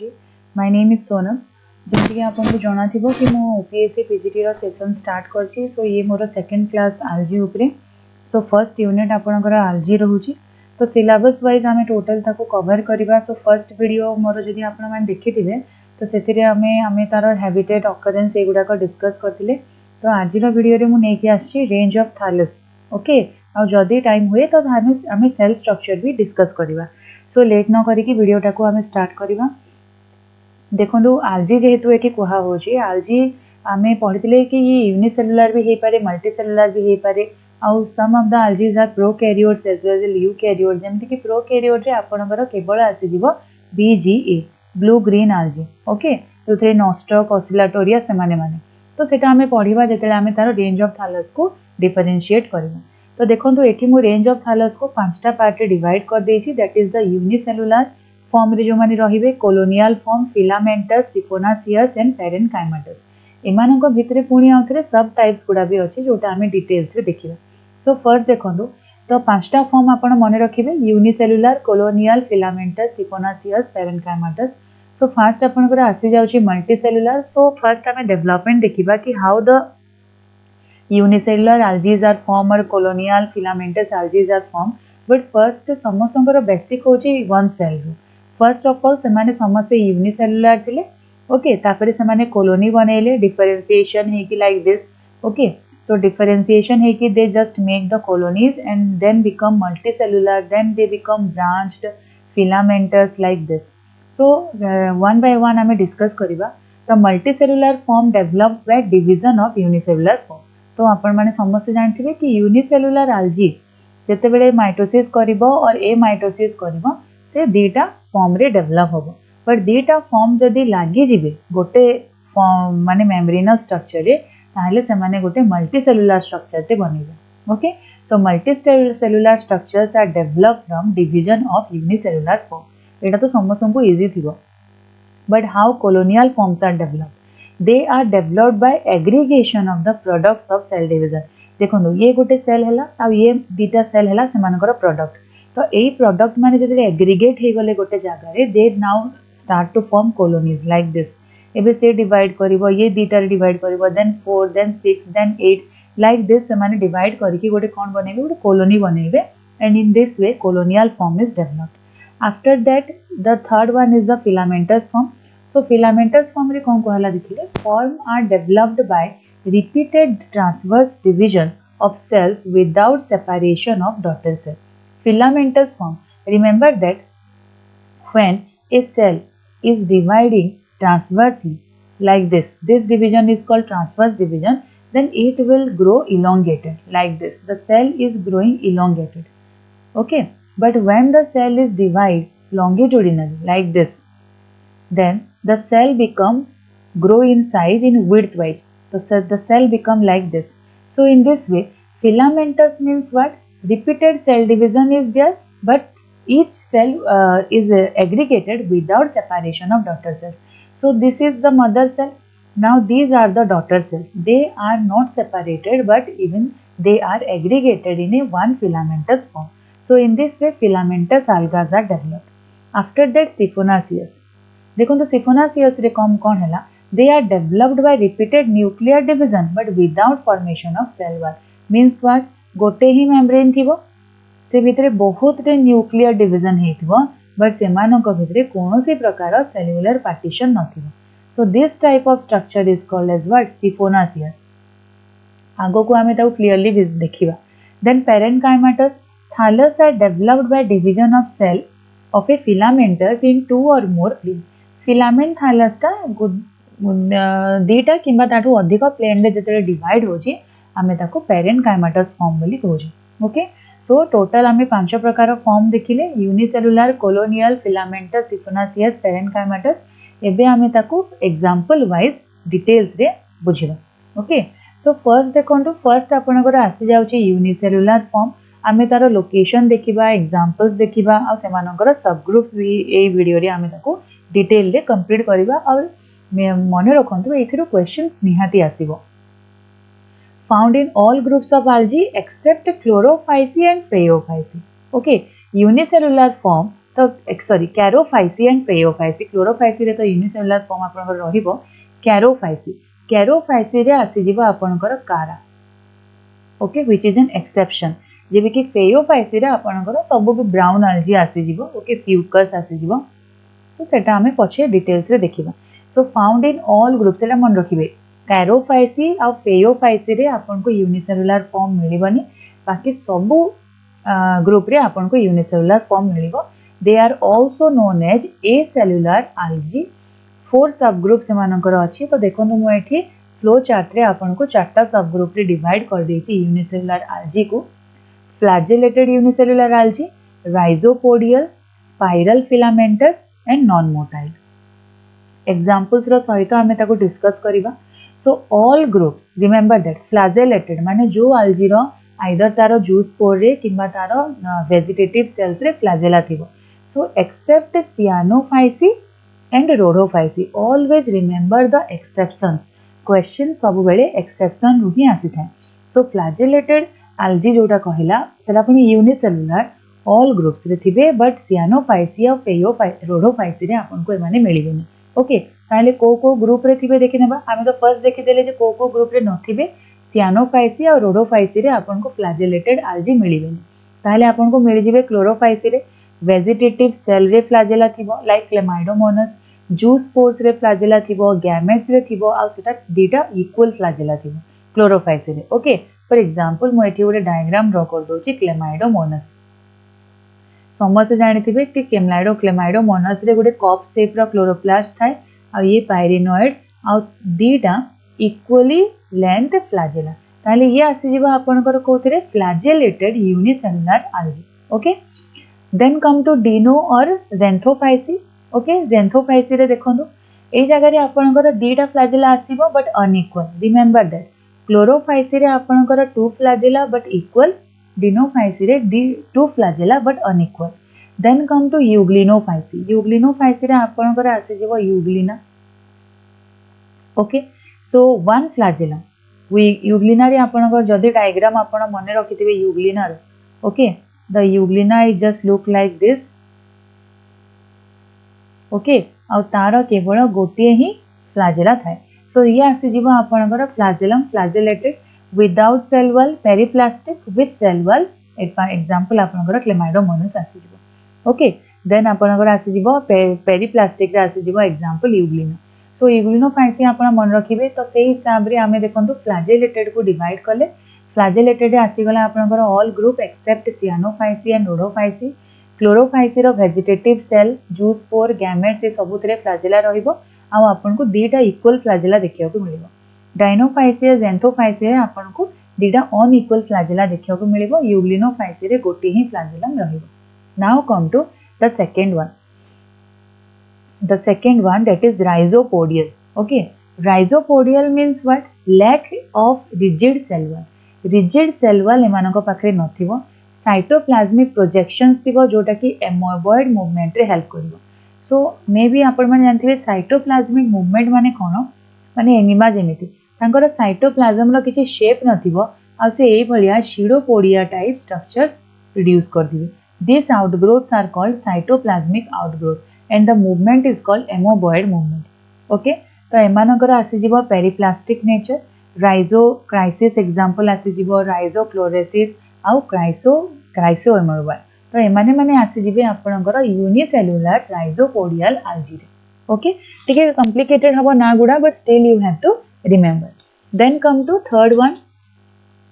करुच्ची। My name is Sonam. जमीक आपको जना थी कि मो ओपीएससी पीजीटी सेसन स्टार्ट करछि। सो ये मोर सेकेंड क्लास आलजी उपरे। सो फर्स्ट यूनिट आपणकर आलजी रोचे। तो सिलेबस वाइज आम टोटल ताको कवर करवा। सो फर्स्ट वीडियो मोर जदि आपण मैंने देखी तो से आम तार हैबिटेट ऑकरेंस एगुड़ाक डिस्कस करते। तो आज वीडियो मुझे आसी रेंज ऑफ थालस। ओके आ जदि टाइम हुए तो आम सेल स्ट्रक्चर भी डिस्कस करवा। सो लेट न करिकी वीडियोटा को आम स्टार्ट करवा। देखो आलजी जेहेतु ये कहुच्छे आलजी आम पढ़ी कि यूनिसेलुलर भी हो पारे मल्टीसेलुलर भी हो पारे। आउ some of the algae are prokaryotes as well as eukaryotes. जमती कि प्रोकैरियोट रे आपणकर केवल आसीजिवो BGA blue green algae. Okay जो थे नॉस्टक ऑसिलेटोरिया से माने तो सेटा आम पढ़ा जिते आम तार रेंज ऑफ थालस को डिफरेंशिएट करवा। तो देखो ये मुझे रेंज ऑफ थालस को 5टा पार्ट डिवाइड कर देछि। That is the unicellular form रे जो माने रहिबे colonial form filamentous siphonaceous and parenchymatous. एमानक भितरे पुणी आउथरे सब टाइप्स गुडा भी अछि जोटा आम डिटेल्स रे देखिबा। सो फर्स्ट देखो तो 5टा फॉर्म आपण मन रखिबे unicellular colonial filamentous siphonaceous parenchymatous. So first आपनकर आसी जाउची मल्टीसेलुलर। सो फर्स्ट आम डेवलपमेंट देखिबा कि how the unicellular algae are form or colonial filamentous algae are form. But first समस्तଙ୍କର बेसिक होची वन सेल रू। फर्स्ट ऑफ ऑल से समस्ते यूनिसेलुलर थिले। ओके तापरे से कॉलोनी बनैले डिफरेंशिएशन है कि like this. Okay so differentiation है कि they just make the colonies and then become multicellular then they become branched filamentous like this. So one by one आम डिस्कस करवा। The multicellular form develops by division of unicellular form. तो आपण मैंने समस्ते जानते कि यूनिसेलुलर आलजी जितेबले माइटोसिस करिवो और ए mitosis करिवो से दीटा फॉर्म रे डेवलप होबो। बट दीटा फॉर्म जदि लागी जिवे गोटे फॉर्म माने मेम्ब्रेनस स्ट्रक्चर रे ताहले से माने गोटे मल्टीसेलुलर स्ट्रक्चर ते बनेबो। Okay so multicellular structures are develop from division of unicellular form. एटा तो समस्त को इजी थिबो। But how colonial forms are developed? They are developed by aggregation of the products of cell division. देखो ये गोटे सेल है आ ये दीटा सेल है सेमानकर प्रोडक्ट। तो यही प्रोडक्ट माने जदि एग्रीगेट हो गले गोटे जगह रे they now start to form colonies like this. एबे से डिवाइड करिवो ये दीटा डिवाइड करिवो then 4 then 6 then 8 like this से माने डिवाइड करके गोटे कोन बनेबे गोटे कॉलोनी बनेबे and in this way colonial form is developed. After that the third one is the filamentous form. So filamentous form रे कौन कहला देखिले form are developed by repeated transverse division of cells without separation of daughter cell. Filamentous form, remember that when a cell is dividing transversely like this division is called transverse division, then it will grow elongated like this. The cell is growing elongated. Okay, but when the cell is divided longitudinally like this, then the cell grow in size in width wise. So the cell become like this. So in this way filamentous means what? Repeated cell division is there, but each cell is aggregated without separation of daughter cells. So this is the mother cell. Now these are the daughter cells. They are not separated, but even they are aggregated in a one filamentous form. So in this way filamentous algas are developed. After that Siphonaceous. देखो तो सिफोनासियस रे कौन कौन है they are developed by repeated nuclear division but without formation of cell wall. Means what गोटे ही membrane थिबो से भितरे बहुत रे न्यूक्लियर डिवीजन हेथिबो बट सेमानक भितरे कोनोसी प्रकार सेल्युलर पार्टीशन नथिबो। So this type of structure is called as what siphonaceous. आगो को आमे ताऊ क्लियरली देखिबा। Then parenchymatous thallus are developed by division of cell of a filamentous in 2 or more plane. Filament थालसटा दीटा किंबा ताठू अधिक प्लेन रे जते डिवाइड होची आमे ताको पेरेनकाइमाटस फॉर्म बोली कहूची। ओके सो टोटल आमे 5 प्रकार फॉर्म देखिले यूनिसेलुलर कोलोनियल फिलामेंटस सिफोनासियस पेरेनकाइमाटस। एबे आमे ताको एग्जांपल वाइज डिटेल्स रे बुझिबा। ओके सो फर्स्ट देखंतु फर्स्ट आपनकर आसी जाउची यूनिसेलुलर फॉर्म। आमे तार लोकेशन देखिबा एग्जांपल्स देखिबा आ सेमानकर सब ग्रुप्स भी ए वीडियो रे आमे ताको डिटेल रे कंप्लीट करबा। और मन रखंतु एथिरो क्वेश्चंस निहाती आसीबो। Found in all groups of algae except chlorophyceae and phreophyceae. Okay, unicellular form तो sorry Charophyceae and Phaeophyceae Chlorophyceae रे तो यूनिसेलुलर फॉर्म आपनकर रहिबो कैरोफाइसी कैरोफाइसी रे आसी जिवो आपनकर कारा okay which is an exception जेबे कि फेयोफाइसी रे आपनकर सब भी ब्राउन अल्जी आसी जिवो ओके फ्यूकस आसी जिवो सो सेटा हमें पछे डिटेल्स रे देखिबा सो फाउंड इन ऑल ग्रुप सेटा मन रखिबे कैरोफाइसी आ फेयोफाइसी रे आपनको यूनिसेलुलर फॉर्म मिलिबनी बाकी सब ग्रुप रे आपनको यूनिसेलुलर फॉर्म मिलिबो they are also known as acellular algae 4 सब ग्रुप से मानकर अछि तो देखंतु मु एठी फ्लो चार्ट रे आपनको चारटा सब ग्रुप रे डिवाइड कर देछि यूनिसेलुलर आल्जी को flagellated unicellular algae rhizopodial spiral filamentous and non motile examples रो सहित हमें ताको डिस्कस करिबा so all groups remember that flagellated माने जो आल्जी रो आइदर तारो जूस्पोर रे किंबा तारो वेजिटेटिव सेल्स रे फ्लैजेला थिबो so except Cyanophyceae and Rhodophyceae always remember the exceptions question सब बेले एक्सेप्शन रु ही आसी थाए सो फ्लैजेलेटेड आल्जी जोटा कहिला सेला पुनी यूनिसेलुलर ऑल ग्रुप्स रे थिबे बट सियानोफाइसी और रोडोफाइसी रे आपन को माने मिलिबेनी ओके ताले को ग्रुप रे थिबे देखि नेबा आमे तो फर्स्ट देखि देले जे को ग्रुप रे नथिबे सियानोफाइसी और रोडोफाइसी रे आपन को फ्लैजेलेटेड आल्जी मिलिबेनी ताले आपन को मिलि जिवे क्लोरोफाइसी रे वेजिटेटिव सेल रे फ्लैजेला थिबो लाइक क्लेमाइडोमोनास जूस्पोर्स रे फ्लैजेला थिबो गैमेट्स रे थिबो आ सेटा दीटा इक्वल फ्लैजेला थिबो क्लोरोफाइसी रे ओके फॉर एग्जांपल मु एठी गोटे डायग्राम ड्रा कर दोची क्लेमाइडोमोनास समस्त जानिथिबे कि क्लेमाइडोमोनास रे गोटे कप शेप रो क्लोरोप्लास्ट थाए आ ये पायरिनोइड आ दीटा इक्वली लेंथ फ्लैजेला ताले ये आसी जिवो आपनकर कोथरे flagellated unicellular algae okay then come to dino or Xanthophyceae okay जेंथोफाइसी रे देखंतु ए जगह रे आपनकर दीटा फ्लैजेला आसीबो but unequal remember that Chlorophyceae रे आपनकर 2 फ्लैजेला बट इक्वल डिनोफाइसी रे 2 flagella but unequal then come to Euglenophyceae रे आपनकर आसी जिवो Euglena okay so 1 flagella Euglena रे आपनकर जदी डायग्राम आपण मने रखिथिबे यूग्लिना रे okay the Euglena is just look like this okay आ तार केवल गोटे ही फ्लैजेला थाए सो ये आसी जिवो आपनकर flagellum flagellated without cell wall periplastic with cell wall example आपनकर क्लेमाइडोमोनास आसी जिवो ओके देन आपनकर आसी जिवो पेरिप्लास्टिक रे आसी जिवो एग्जांपल यूग्लिना सो यूग्लिनोफाइसी आपण मन रखिबे तो सेही हिसाब रे आमे देखंतु फ्लैजेलेटेड को डिवाइड करले फ्लैजेलेटेड आसी गला आपनकर all group except Cyanophyceae and Rhodophyceae Chlorophyceae रो वेजिटेटिव सेल जूस्पोर गैमेट्स ये सबुतरे फ्लैजेला रहिबो आ आपन को दीटा इक्वल फ्लैजेला देखियो को मिलिबो डायनोफाइसी और जेंथोफाइसी रे आपन को दीटा अनइक्वल फ्लैजेला देखियो को मिलिबो यूग्लिनोफाइसी रे गोटे ही फ्लैजेलम रहिबो now come to the second one that is rhizopodial okay rhizopodial means what lack of rigid cell wall एमानको पाखरे नथिबो साइटोप्लाज्मिक प्रोजेक्शंस थिबो जोटा कि एमोबॉइड मूवमेंट रे हेल्प करिवो सो मे बी आपण माने जानथिबे साइटोप्लाज्मिक मूवमेंट माने कोन माने एनिमा जेमिति तांकर साइटोप्लाज्म रो किछि शेप नथिबो आ से एई भलिया शिडोपोडिया टाइप स्ट्रक्चर्स प्रोड्यूस कर दिबे this outgrowths are called cytoplasmic outgrowth and the movement is called amoeboid movement okay तो एमानकर आसी जिवो पेरिप्लास्टिक नेचर राइजोक्राइसिस एग्जांपल आसी जिवो राइजोक्लोरेसिस आउ क्राइसोएमोबॉइड तो एमाने माने आसी जिवे आपनकर यूनिसेलुलर राइजोपोडियल आल्जी ओके ठीक है कॉम्प्लिकेटेड हबो ना गुडा but still you have to remember then come to third one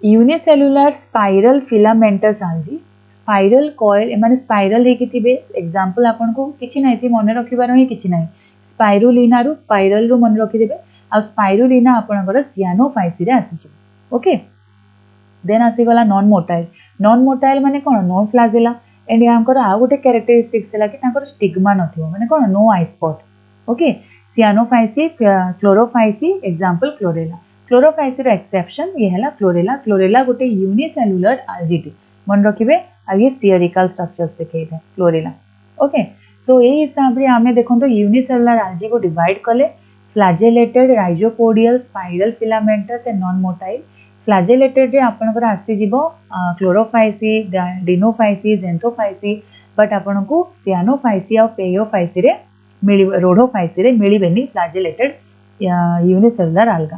unicellular spiral filamentous algae spiral coil एमाने स्पाइरल हे किथिबे एग्जांपल आपन को किछि नै थी मने रखिबार ही किछि नै स्पाइरुलिना रु स्पाइरल रु मने रखि देबे आ स्पाइरुलिना आपनकर सियानोफाइसी रे आसी छै ओके देन आसी गला नॉन मोटाइल माने कोन नो फ्लैजेला एंड यांकर आ गोटे कैरेक्टरिस्टिक्स हला कि तांकर स्टिग्मा नथिबो माने कोन no eye spot okay Cyanophyceae Chlorophyceae example Chlorophyceae रो एक्सेप्शन ये हला क्लोरेला गोटे यूनिसेलुलर आल्जीटी मन रखिबे आ ये स्फीयरिकल स्ट्रक्चर्स देखैता क्लोरेला ओके सो ए हिसाब रे आमे देखंतो यूनिसेलुलर आल्जी को डिवाइड करले flagellated rhizopodial spiral filamentous and non motile flagellated रे आपनकर आसी जिवो क्लोरोफाइसी डिनोफाइसी जेंथोफाइसी बट आपन को सियानोफाइसी और पेयोफाइसी रे रोडोफाइसी रे मिलिबेनी फ्लैजेलेटेड यूनिसेलुलर आल्गा।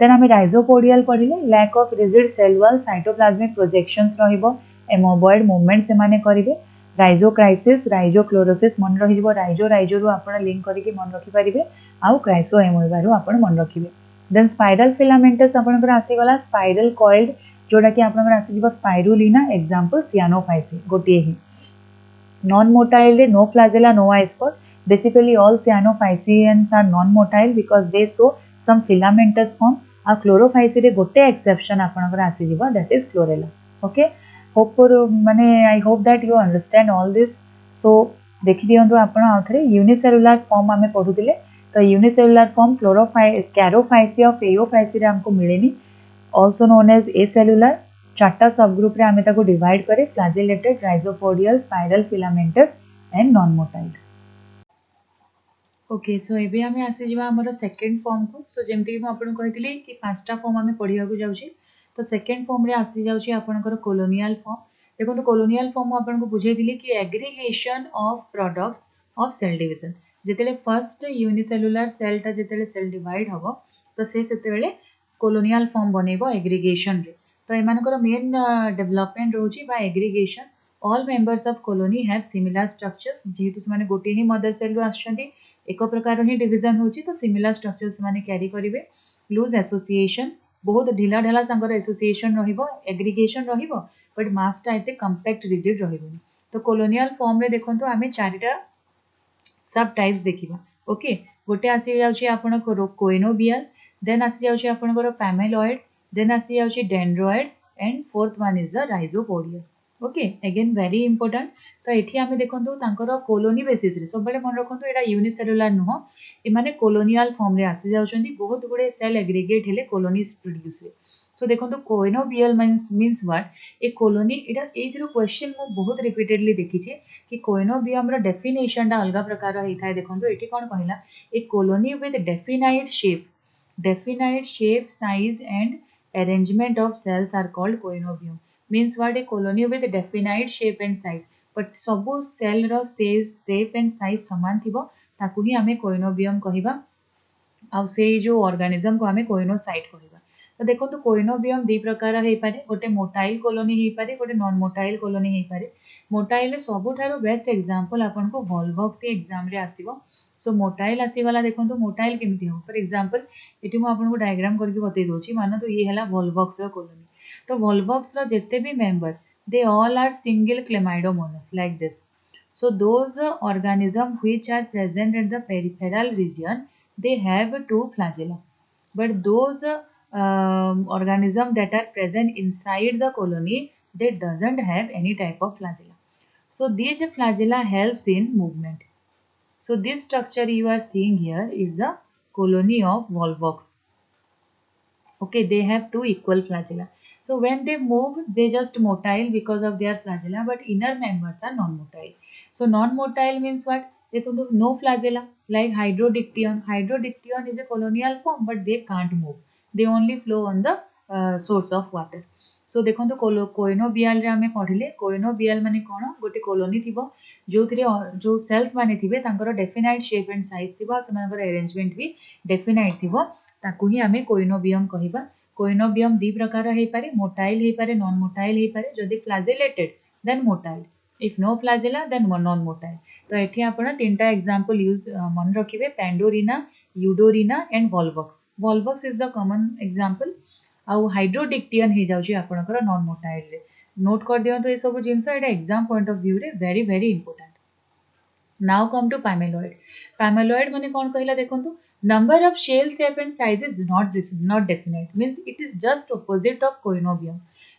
देन आम राइजोपोडियल पढ़िले lack of rigid cell wall cytoplasmic projections रहिबो एमोबॉइड मूवमेंट से माने करिवे राइजोक्राइसिस राइजोक्लोरोसिस मन रहिबो राइजो राइजो रु आपण लिंक करके मन रखि परिबे आउ क्राइसो एमोइबा रु आपण मन रखिबे। देन स्पाइरल फिलामेंटस आपनकर आसी गला स्पाइरल कॉइल्ड जोटा कि आपनकर आसी जिवो स्पाइरुलिना एग्जांपल सियानोफाइसी गोटे ही नॉन मोटाइल रे no flagella no eye spot basically all Cyanophyceans are non motile because they show some filamentous form आ क्लोरोफाइसी रे गोटे एक्सेप्शन आपनकर आसी जिवो that is Chlorella. Okay hope माने I hope that you understand all this. So देखि दियंतु आपण आउथरे यूनिसेलुलर फॉर्म आमे पढुतिले तो यूनिसेलुलर फॉर्म कैरोफाइसी और पेयोफाइसी रे हमको मिलेनी ऑल्सो नोन एज एसेलुलर चार्टा सब ग्रुप रे आमे ताको डिवाइड करे flagellated rhizopodial spiral filamentous and non motile. Okay so एबे आमे आसी जिवा हमर सेकंड फॉर्म को। सो जेमति कि आपण कहितली कि पांचटा फॉर्म आमे पढिया को जाउची तो सेकंड फॉर्म रे आसी जाउची आपनकर कॉलोनियल फॉर्म। देखो तो कॉलोनियल फॉर्म आपन को बुझे दिली कि aggregation of products of cell division जेतेले फर्स्ट यूनिसेलुलर सेलटा जेतेले सेल डिवाइड हबो तो से सेतेले कॉलोनियल फॉर्म बनेबो एग्रीगेशन रे। तो एमानकर मेन डेवलपमेंट रोची बा aggregation all members of colony have similar structures जेहेतु से माने गोटे ही मदर सेल रु आछंती एक प्रकार ही डिवीजन होची तो सिमिलर स्ट्रक्चर्स माने कैरी करिवे लूज एसोसिएशन बहुत ढिला ढाला सांगर एसोसिएशन रहिबो एग्रीगेशन रहिबो बट मास टा एते कॉम्पैक्ट रिजिड रहिबो। तो कॉलोनियल फॉर्म रे देखंतु आमे चारिटा सब टाइप्स देखिबा। ओके गोटे आसी जाउची आपण को कोइनोबियल देन आसी जाउची आपण को पैमेलॉइड देन आसी जाउची dendroid and fourth one is the rhizopodial. Okay again very important. तो एठी आमे देखंतु तांकर कॉलोनी बेसिस रे सब बडे मन रखंतु एटा यूनिसेलुलर नुह ए माने कॉलोनियल फॉर्म रे आसी जाउचंदी बहुत गुडे सेल एग्रीगेट हेले कॉलोनीज प्रोड्यूस वे। सो देखंतु कोइनोबियल means what A colony Etah एथिरो question मु बहुत रिपीटेडली देखिछि कि कोइनोबियम रो डेफिनेशन टा अलगा प्रकार रो हिथाय। देखंतु एठी कोन कहिला a colony with definite shape size and arrangement of cells are called coenobium means what a colony with definite shape and size but सबु सेल रो शेप एंड साइज समान थिबो ताकू ही हमें कोइनोबियम कहिबा आ से जो ऑर्गेनिज्म को हमें कोइनोसाइट कहिबा। तो देखो तो कोइनोबियम दी प्रकार हे पारे गोटे मोटाइल कॉलोनी हे पारे गोटे नॉन मोटाइल कॉलोनी हे पारे। मोटाइल सबुठारो बेस्ट एग्जांपल आपन को वॉल्वॉक्स एग्जाम रे आसीबो। सो मोटाइल आसी गला देखंतु मोटाइल केमिति हो फॉर एग्जांपल एटी मु आपन को डायग्राम करके बतै दोची मानो तो ये हला वॉल्वॉक्स रो कॉलोनी। तो वॉल्वॉक्स रो जेते भी member they all are single chlamydomonas like this. So those organism which are present at the peripheral region they have two flagella but those organism that are present inside the colony they doesn't have any type of flagella. So these flagella helps in movement. So this structure you are seeing here is the colony of volvox. Okay, they have two equal flagella. So when they move, they just motile because of their flagella, but inner members are non-motile. So non-motile means what? No flagella, like hydrodictyon. Hydrodictyon is a colonial form, but they can't move. They only flow on the source of water. So देखो कोइनोबियल रे आमे पढ़िले कोइनोबियल माने कोन गोटे colony थिबो जोथिरे जो sales माने थिबे तांकर definite shape and size थिबो सेमानकर अरेंजमेंट भी डेफिनाइट थिबो ताकू ही आमे कोइनोबियम कहिबा। कोइनोबियम दी प्रकार हे पारे मोटाइल हे पारे नॉन मोटाइल हे पारे जदि flagellated then motile if no flagella then non motile. तो एठी आपण तीनटा एग्जांपल यूज मन रखिबे Pandorina Eudorina and Volvox. Volvox is the common example आउ हाइड्रोडिक्टियन हे जाउची आपनकर नॉन मोटाइल रे नोट कर दियंतो ए सब जिंस एटा एग्जाम पॉइंट ऑफ व्यू रे very very important. Now come to palmelloid. Palmelloid माने कोन कहिला देखंतु number of cell shape and size is not definite means it is just opposite of coenobium.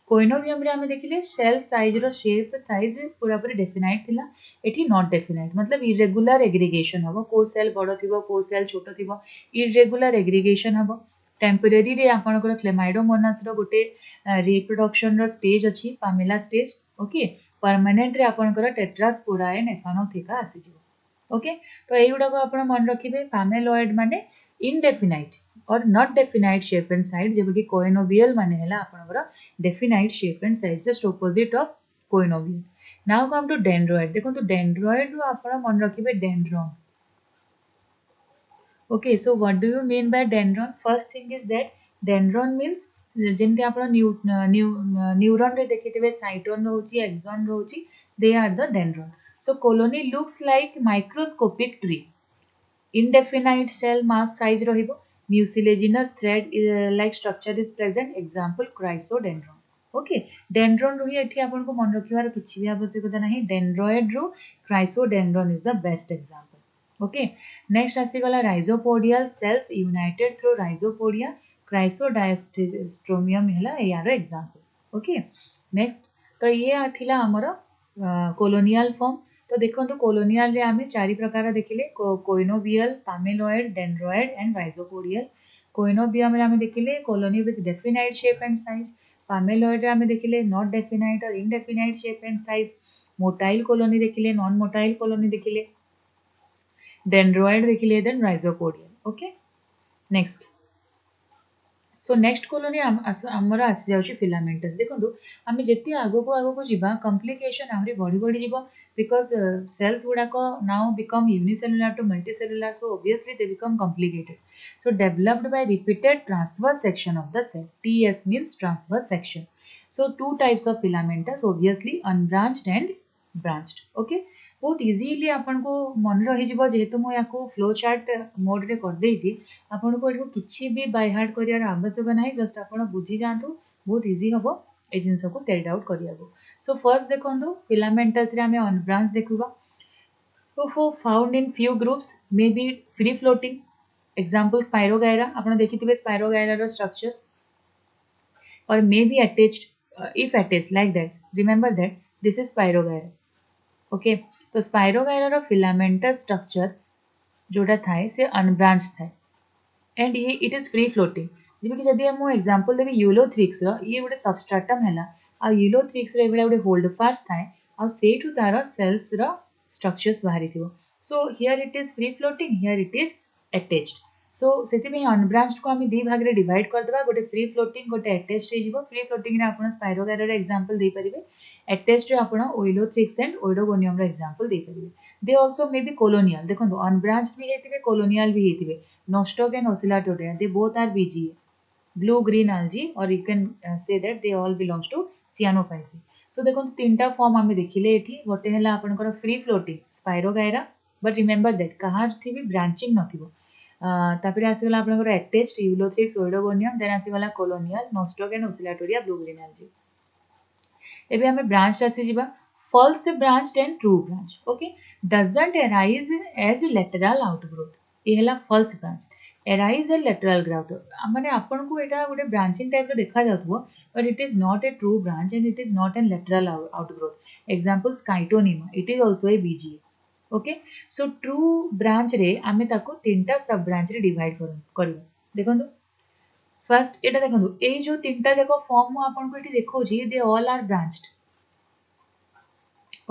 Coenobium रे हमें देखिले सेल साइज रो shape size पूरा पूरी डेफिनाइट थिला एठी नॉट डेफिनाइट मतलब इरेगुलर एग्रीगेशन हबो को सेल बडो थिबो को सेल छोटो थिबो इरेगुलर एग्रीगेशन हबो। टेम्परेरी रे आपनकर क्लेमाइडोमोनास रो गोटे रिप्रोडक्शन रो स्टेज अछि पामेला स्टेज। ओके परमानेंट रे आपनकर टेट्रास्पोरा एंड एफानोथिका आसी जिवो। ओके तो एई गुडा को आपण मन रखिबे पैमेलॉइड माने इनडेफिनाइट और not definite shape and size जेबकि कोइनोबियल माने हला आपनकर definite shape and size just opposite of coenobial. Now come to dendroid देखो तो डेंड्रॉइड रू आपण मन रखिबे dendron okay so what do you mean by dendron first thing is that dendron means जेमती आपण न्यूरॉन रे देखिथिबे साइटोन रहउची एक्सॉन रहउची they are the dendron so colony looks like microscopic tree indefinite cell mass size रहिबो mucilaginous thread like structure is present example chrysodendron okay dendron रू ही एठी आपन को मन रखिवार किछि भी आवश्यकता नाही डेंड्रॉइड रू Chrysodendron is the best example okay next आसी गला rhizopodial cells united through rhizopodia Chrysidiastrum हैला यार एग्जांपल ओके नेक्स्ट तो ये आथिला हमर कोलोनियल फॉर्म तो देखो कोलोनियल रे आमे चारि प्रकार देखिले कोइनोबियल पामेलॉइड डेंड्रॉइड एंड राइजोपोडियल कोइनोबियम रे आमे देखिले colony with definite shape and size palmelloid रे आमे देखिले नॉट डेफिनाइट और indefinite shape and size motile colony देखिले नॉन मोटाइल कॉलोनी देखिले डेंड्रॉइड देखिले then rhizopodial okay next so next colony आमर आसी जाउची फिलामेंटस देखो आम जिते आगो जीवा कम्प्लिकेशन आहरी बढ़ी बढ़ी जीव बिकॉज सेल्स गुड़ाक now become unicellular to multicellular so obviously they become complicated so developed by repeated transverse section of the cell TS means transverse section so two types of filamentous obviously unbranched and branched okay बहुत easily आपन को मन रही जीव जेहेतु मु याको flow chart mode रे कर देछि आपन को एठो किछि भी बाय हार्ट करियार आवश्यक नाही जस्ट आपन बुझी जांतु बहुत इजी हबो ए जिंस को कैरी आउट करियाबो सो फर्स्ट देखंतु फिलामेंटस रे हमें अनब्रांच देखुबा so for found in few groups may be free floating example Spirogyra आपन देखिथिबे स्पाइरोगायरा रो स्ट्रक्चर और may be attached if attached like that remember that this is spirogyra okay तो Spirogyra रो फिलामेंटस स्ट्रक्चर जोटा थाए से अनब्रांच थाए एंड ये इट इज फ्री फ्लोटिंग जेबि जदि हम एग्जांपल देबी यूलोथ्रिक्स रो ये गोटे सबस्ट्राटम हैला आ यूलोथ्रिक्स रे एबेला गोटे होल्ड फास्ट थाए आ सेठु तार सेल्स रो स्ट्रक्चर्स बाहरी थिबो so here it is free floating here it is attached so सेति अनब्रांच्ड को आम दी भाग में डिवाइड करदे गोटे फ्री फ्लोटिंग गोटे अटैच्ड हो फ्री फ्लोटिंग रे आपण स्पाइरोगायरा रो एग्जांपल दे परिबे अटैच्ड रे आपण ओइलोथ्रिक्स एंड ओइडोगोनियम रो एग्जांपल दे परिबे they also may be colonial देखो अनब्रांच्ड भी हेतिबे कोलोनियल भी हेतिबे Nostoc and Oscillatoria they both are BGA blue green algae or you can say that they all belongs to cyanophyceae so देखो तीनटा form आमे देखिले एठी गोटे हला आपनकर free floating Spirogyra but remember that कहार थी भी ब्रांचिंग नथिबो तापरे आसीगला आपनकर अटैच्ड यूलोथ्रिक्स ओइडोगोनियम देन आसीगला colonial Nostoc and Oscillatoria blue green algae एबे हमें ब्रांच आसी जिबा false branched and true branch okay doesn't arise as lateral outgrowth ये हला false branch arise as lateral growth माने आपन को एटा गोटे ब्रांचिंग टाइप रो देखा जातबो but it is not a true branch and it is not a lateral outgrowth example scytonema it is also a BGA okay so true branch रे आमे ताको तीनटा सब ब्रांच रे डिवाइड करबो देखंतु फर्स्ट एटा देखंतु ए जो तीनटा जाको फॉर्म मु आपन को एटी देखौ छी they all are branched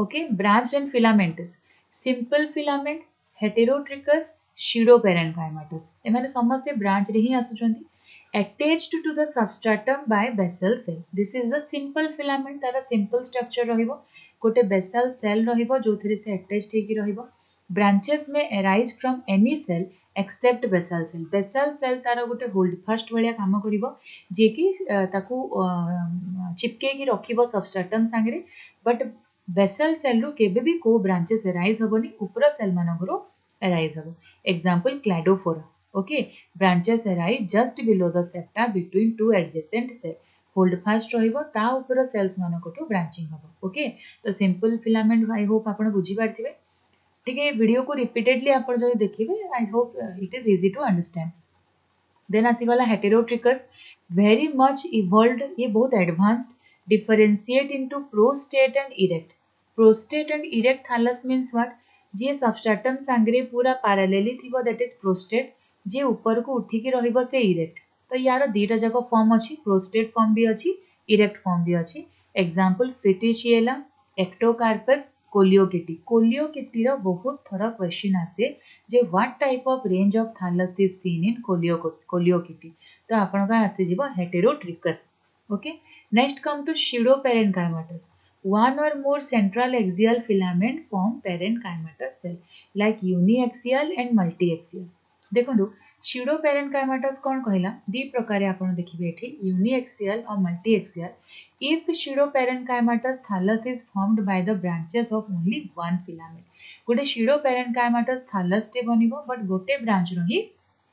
okay branched and filamentous simple filament heterotrichous pseudoparenchymatous एमाने समस्त ब्रांच रे ही आसुचंती attached to the substratum by basal cell this is the simple filament Tara simple structure रहिबो गोटे basal cell रहिबो जोथिरे से attached हेकी रहिबो branches में arise from any cell except basal cell तारा गोटे hold fast भलिया काम करिवो जे कि ताकू चिपके की रखिबो substratum संगरे but basal cell रो केबे भी को branches arise हबोनी ऊपर cell मानकरो arise हबो example cladophora okay branches arise just below the septa between two adjacent cells hold fast रहिबो ता ऊपर cells मानकटो branching हबो okay तो simple filament I hope आपण बुझी पारथिबे ठीक है वीडियो को रिपीटेडली आपण जदि देखिबे I hope it is easy to understand देन आसीगला हेटेरोट्रिकस वेरी मच इवॉल्व्ड ये बहुत advanced differentiate into prostrate and erect prostrate and erect thallus means what जे सबस्ट्रेटम सांगरे पूरा पैरेलली थिबो दैट इज प्रोस्टेट जे ऊपर को उठी के रहिबो से इरेक्ट तो यार दीटा जाको फॉर्म अछि प्रोस्टेट फॉर्म भी अछि इरेक्ट फॉर्म भी अछि एग्जांपल फ्रिटिशिएला एक्टोकार्पस कोलियोकिटी रो बहुत थोड़ा क्वेश्चन आसे जे what type of range of thallus is seen in Coleochaete तो आपण का आसे जीवो heterotrichous okay next come to pseudoparenchymatous one or more central axial filament form parenchymatous cell like uniaxial and multiaxial. देखो pseudo parenchymatous कौन कहला दी प्रकार आपण देखिबे एठी uniaxial और multiaxial. If pseudo parenchymatous thallus is formed by the branches of only one filament. गोटे pseudo parenchymatous thallus टे बनिबो but गोटे branch रही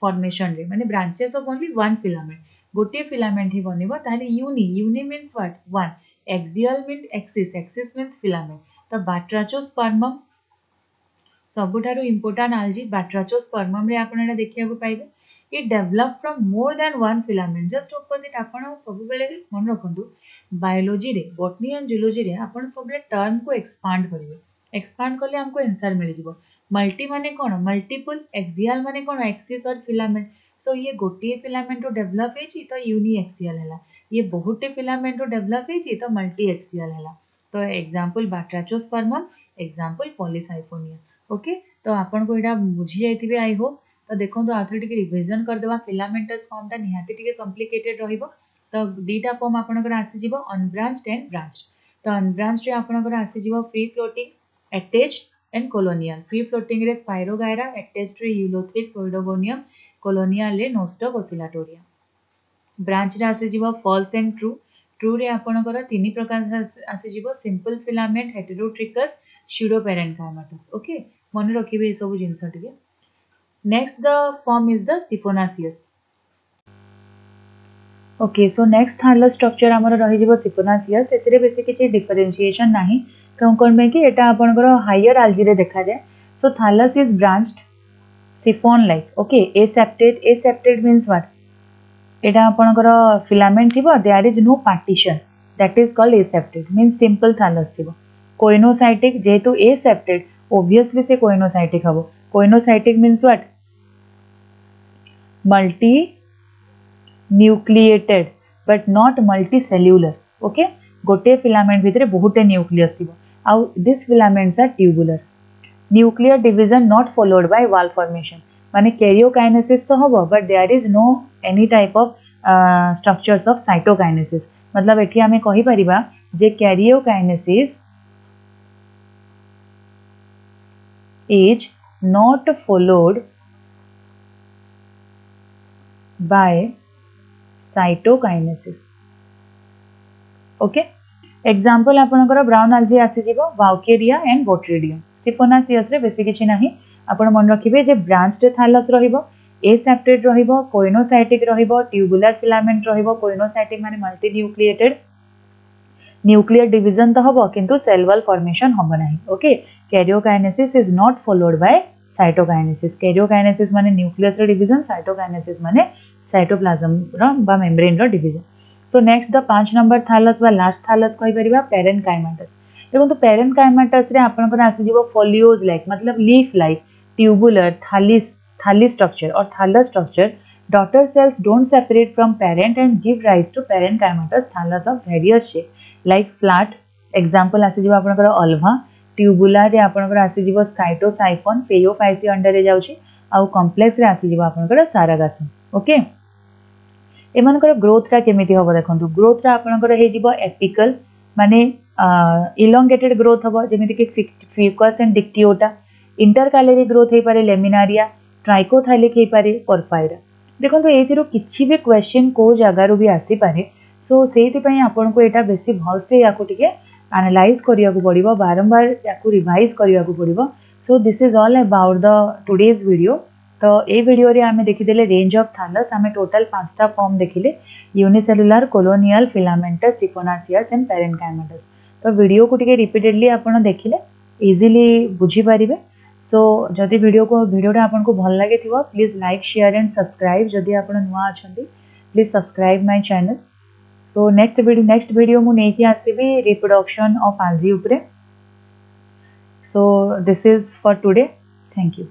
formation रे माने branches of only one filament गोटे filament ही बनिबो ताले uni means what one axial means axis means filament तो batrachospermum ସବୁଠାରୁ important algae batrachospermum रे आपण एटा देखिया को पाइबे it develop from more than one filament just opposite आपण सब बेले मन रखंतु बायोलॉजी रे बॉटनी एंड जूलॉजी रे आपण सब बेले टर्म को एक्सपांड करिवे एक्सपांड कले हमको आंसर मिल जिवो मल्टी माने कोन मल्टीपल एक्सियल माने कोन एक्सिस और फिलामेंट सो ये गोटे फिलामेंट रो डेवलप हेची तो यूनी एक्सियल हैला ये बहुते फिलामेंट रो डेवलप हेची तो मल्टी एक्सियल हैला तो एग्जांपल बाट्राचोस्पर्मम एग्जांपल पॉलीसाइफोनिया ओके तो आपन को एटा बुझी जाइथिबे आई होप तो देखंतु आथरे टिके रिवीजन कर देबा फिलामेंटस फॉर्म ता निहाती टिके कॉम्प्लिकेटेड रहिबो तो दीटा फॉर्म आपनकर आसी जिवो अनब्रांच्ड एंड ब्रांच्ड तो अनब्रांच्ड रे आपनकर आसी जिवो free floating attached and colonial free floating रे spirogyra attached रे eulothrix oidogonium colonial रे nostoc oscillatoria branch रे आसे जीवो false and true रे आपनकर तीन प्रकार आसे जीवो simple filament heterotrichous pseudoparenchymatous okay मन रखिबे ए सब जिंस टिके next the form is the siphonaceous okay so next thallus structure हमर रहि जिवो सिफोनासियस एतरे बेसी किछि डिफरेंशिएशन नाही कोन में कि एटा आपनकर हायर algae रे देखा जाय so thallus is branched siphon like okay aseptate means what एटा आपनकर फिलामेंट थिबो there is no partition that is called aseptate means simple thallus थिबो कोइनोसाइटिक जेतु aseptate ऑब्वियसली से कोइनोसाइटिक हबो coenocytic means what multinucleated but not multicellular okay गोटे filament भितरे बहुते न्यूक्लियस थिबो आउ this filaments are tubular nuclear division not followed by wall formation माने कैरियोकाइनेसिस तो हबो but there is no any type of structures of cytokinesis मतलब एठी हमें कहि परिबा जे karyokinesis is not followed by cytokinesis okay example आपनकर ब्राउन algae आसी जिवो वाउकेरिया एंड बोट्रिडियम सिफोनासियस रे बेसी किछि नाही आपण मन रखिबे जे ब्रांच्ड थैलस रहिबो aseptate रहिबो कोइनोसाइटिक रहिबो ट्यूबुलर फिलामेंट रहिबो कोइनोसाइटिक माने मल्टी न्यूक्लिएटेड न्यूक्लियर डिवीजन तो हबो किंतु सेल वॉल फॉर्मेशन हबो नाही okay karyokinesis is not followed by cytokinesis karyokinesis माने न्यूक्लियस रे डिवीजन साइटोकाइनेसिस माने साइटोप्लाज्म रो बा मेम्ब्रेन रो division so next the 5 number thallus बा लास्ट थैलस कहि परिबा पेरेनकाइमेटस देखो तो पेरेनकाइमेटस रे आपनकर आसी जीवो फोलियोज लाइक मतलब leaf like tubular thalli structure और thallus structure daughter cells don't separate from parent and give rise to parenchymatous thallus of various shape like flat example आसी जीवो आपनकर अल्वा ट्यूबुलर रे आपनकर आसी जीवो स्काइटोसाइफोन पेयोफाइसी अंडर रे जाउची आउ कॉम्प्लेक्स रे आसी जीवो आपनकर सारागासम ओके एमानकर ग्रोथ रा केमिति होबो देखंतु ग्रोथ रा आपनकर हे जीवो एपिकल माने इलोंगेटेड ग्रोथ होबो जेमिति कि फिकस एंड डिक्टियोटा इंटरकालेरी ग्रोथ हे पारे लेमिनारिया ट्राइकोथाइलिक हे पारे परफाइरा देखंतु एथिरो किछि भी क्वेश्चन को जगह रो भी आसी पारे सो सेति पई आपन को एटा बेसी भल से याको टिके एनालाइज करिया को पड़िबो बारंबार याको रिवाइज करिया को पड़िबो so this is all about the today's video तो ए वीडियो रे आमे देखिदेले रेंज ऑफ थैलस आमे टोटल 5टा फॉर्म देखिले unicellular colonial filamentous siphonaceous and parenchymatous तो वीडियो को टिके रिपीटेडली आपण देखिले इजीली बुझी पारिबे सो जदि वीडियोटा आपन को भल लागे थिबो please like share and subscribe जदि आपण नुवा अछंती please subscribe my channel so next video मु नेकी आसीबी रिप्रोडक्शन ऑफ algae उपरे so this is for today thank you